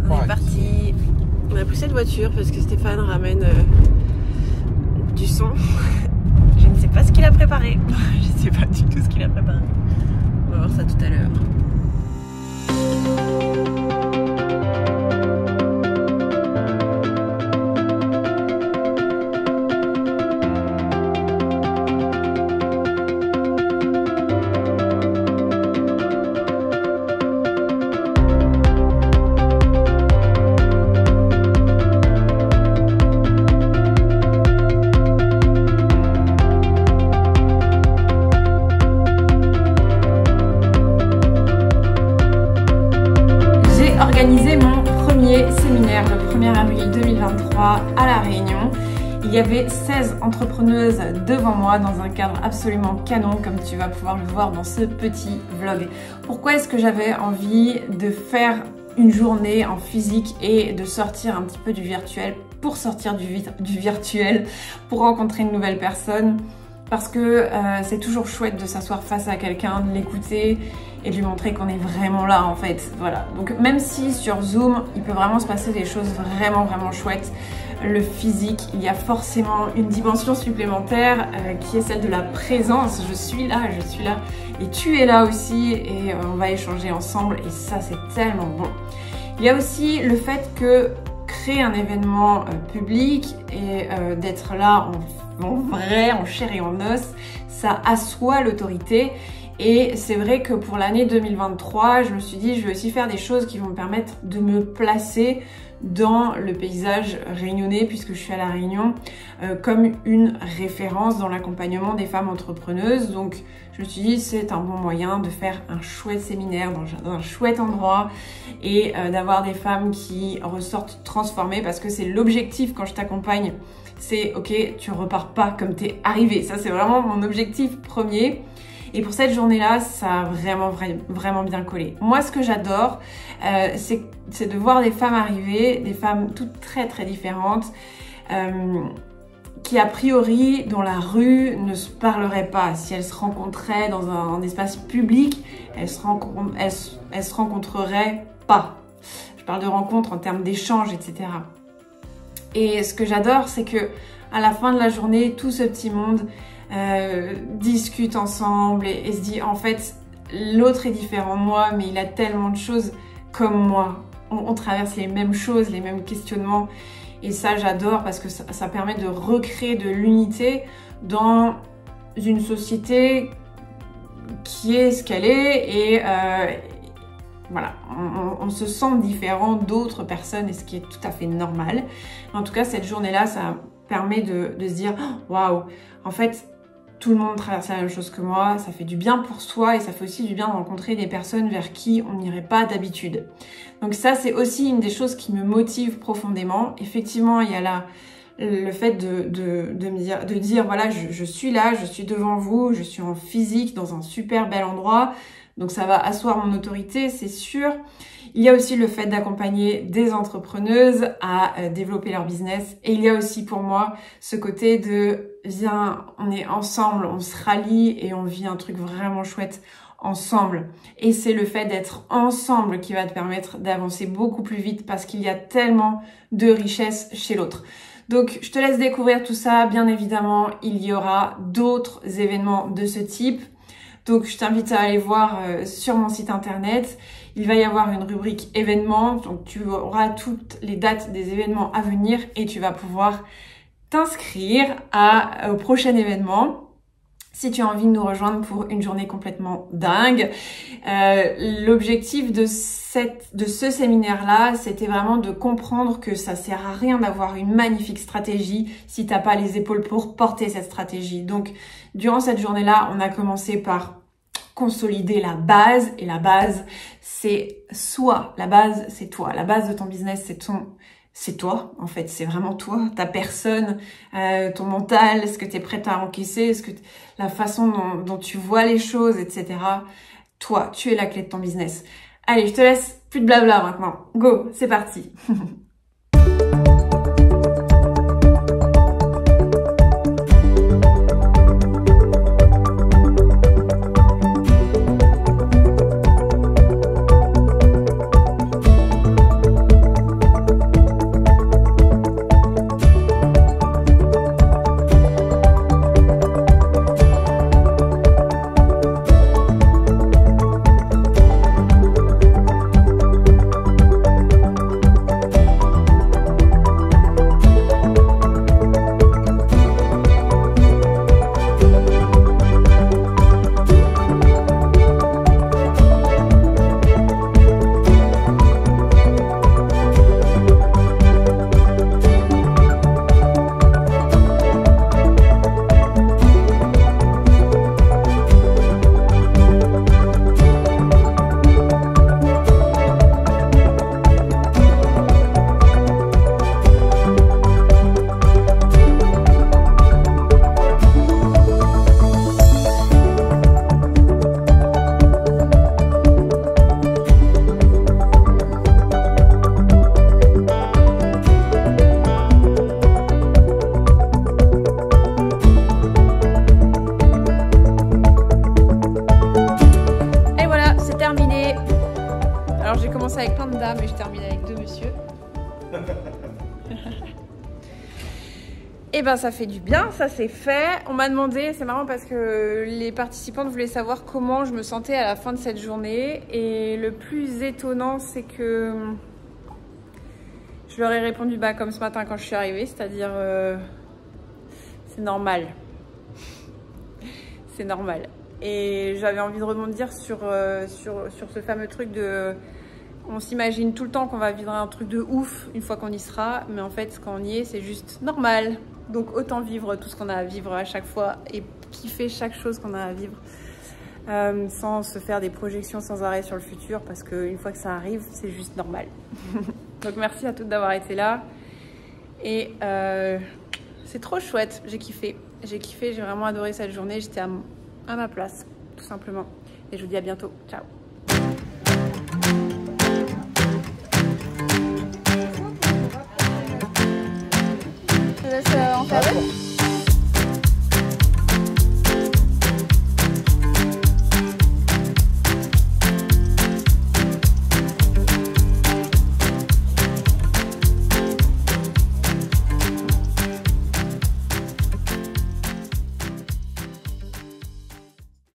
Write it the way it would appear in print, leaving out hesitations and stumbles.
On est parti. On a poussé de voiture parce que Stéphane ramène du son. Je ne sais pas ce qu'il a préparé. Je ne sais pas du tout ce qu'il a préparé. On va voir ça tout à l'heure. Organisé mon premier séminaire le 1er avril 2023 à La Réunion. Il y avait 16 entrepreneuses devant moi dans un cadre absolument canon comme tu vas pouvoir le voir dans ce petit vlog. Pourquoi est-ce que j'avais envie de faire une journée en physique et de sortir un petit peu du virtuel pour sortir du virtuel, pour rencontrer une nouvelle personne? Parce que c'est toujours chouette de s'asseoir face à quelqu'un, de l'écouter et de lui montrer qu'on est vraiment là en fait. Voilà. Donc même si sur Zoom, il peut vraiment se passer des choses vraiment chouettes, le physique, il y a forcément une dimension supplémentaire qui est celle de la présence. Je suis là et tu es là aussi et on va échanger ensemble et ça c'est tellement bon. Il y a aussi le fait que créer un événement public et d'être là en vrai, en chair et en os, ça assoit l'autorité. Et c'est vrai que pour l'année 2023, je me suis dit, je vais aussi faire des choses qui vont me permettre de me placer dans le paysage réunionnais, puisque je suis à La Réunion, comme une référence dans l'accompagnement des femmes entrepreneuses. Donc je me suis dit, c'est un bon moyen de faire un chouette séminaire dans un chouette endroit et d'avoir des femmes qui ressortent transformées, parce que c'est l'objectif quand je t'accompagne. C'est ok, tu repars pas comme t'es arrivé. Ça, c'est vraiment mon objectif premier. Et pour cette journée-là, ça a vraiment bien collé. Moi, ce que j'adore, c'est de voir des femmes arriver, des femmes toutes très différentes, qui a priori, dans la rue, ne se parleraient pas. Si elles se rencontraient dans un espace public, elles se rencontreraient pas. Je parle de rencontres en termes d'échanges, etc. Et ce que j'adore, c'est que à la fin de la journée, tout ce petit monde discute ensemble et se dit en fait l'autre est différent de moi, mais il a tellement de choses comme moi. On traverse les mêmes choses, les mêmes questionnements. Et ça, j'adore parce que ça permet de recréer de l'unité dans une société qui est ce qu'elle est et voilà, on se sent différent d'autres personnes et ce qui est tout à fait normal. En tout cas, cette journée-là, ça permet de se dire waouh, en fait, tout le monde traverse la même chose que moi, ça fait du bien pour soi et ça fait aussi du bien de rencontrer des personnes vers qui on n'irait pas d'habitude. Donc ça, c'est aussi une des choses qui me motive profondément. Effectivement, il y a là le fait de dire voilà, je suis là, je suis devant vous, je suis en physique dans un super bel endroit. Donc ça va asseoir mon autorité, c'est sûr. Il y a aussi le fait d'accompagner des entrepreneuses à développer leur business. Et il y a aussi pour moi ce côté de viens, on est ensemble, on se rallie et on vit un truc vraiment chouette ensemble. Et c'est le fait d'être ensemble qui va te permettre d'avancer beaucoup plus vite parce qu'il y a tellement de richesse chez l'autre. Donc je te laisse découvrir tout ça. Bien évidemment, il y aura d'autres événements de ce type. Donc je t'invite à aller voir sur mon site internet. Il va y avoir une rubrique événements, donc tu auras toutes les dates des événements à venir et tu vas pouvoir t'inscrire au prochain événement si tu as envie de nous rejoindre pour une journée complètement dingue. L'objectif de ce séminaire-là, c'était vraiment de comprendre que ça sert à rien d'avoir une magnifique stratégie si t'as pas les épaules pour porter cette stratégie. Donc, durant cette journée-là, on a commencé par consolider la base. Et la base, c'est soi. La base, c'est toi. La base de ton business, c'est toi, en fait, c'est vraiment toi, ta personne, ton mental, ce que tu es prête à encaisser, la façon dont tu vois les choses, etc. Toi, tu es la clé de ton business. Allez, je te laisse, plus de blabla maintenant. Go, c'est parti. et je termine avec 2 monsieur. Et ben ça fait du bien, ça c'est fait. On m'a demandé, c'est marrant parce que les participantes voulaient savoir comment je me sentais à la fin de cette journée. Et le plus étonnant, c'est que je leur ai répondu comme ce matin quand je suis arrivée, c'est-à-dire c'est normal. C'est normal. Et j'avais envie de rebondir sur ce fameux truc de... On s'imagine tout le temps qu'on va vivre un truc de ouf une fois qu'on y sera, mais en fait quand on y est, c'est juste normal. Donc autant vivre tout ce qu'on a à vivre à chaque fois et kiffer chaque chose qu'on a à vivre sans se faire des projections sans arrêt sur le futur, parce qu'une fois que ça arrive, c'est juste normal. Donc merci à toutes d'avoir été là et c'est trop chouette, j'ai kiffé, j'ai vraiment adoré cette journée, j'étais à ma place tout simplement et je vous dis à bientôt, ciao. Je laisse en faire.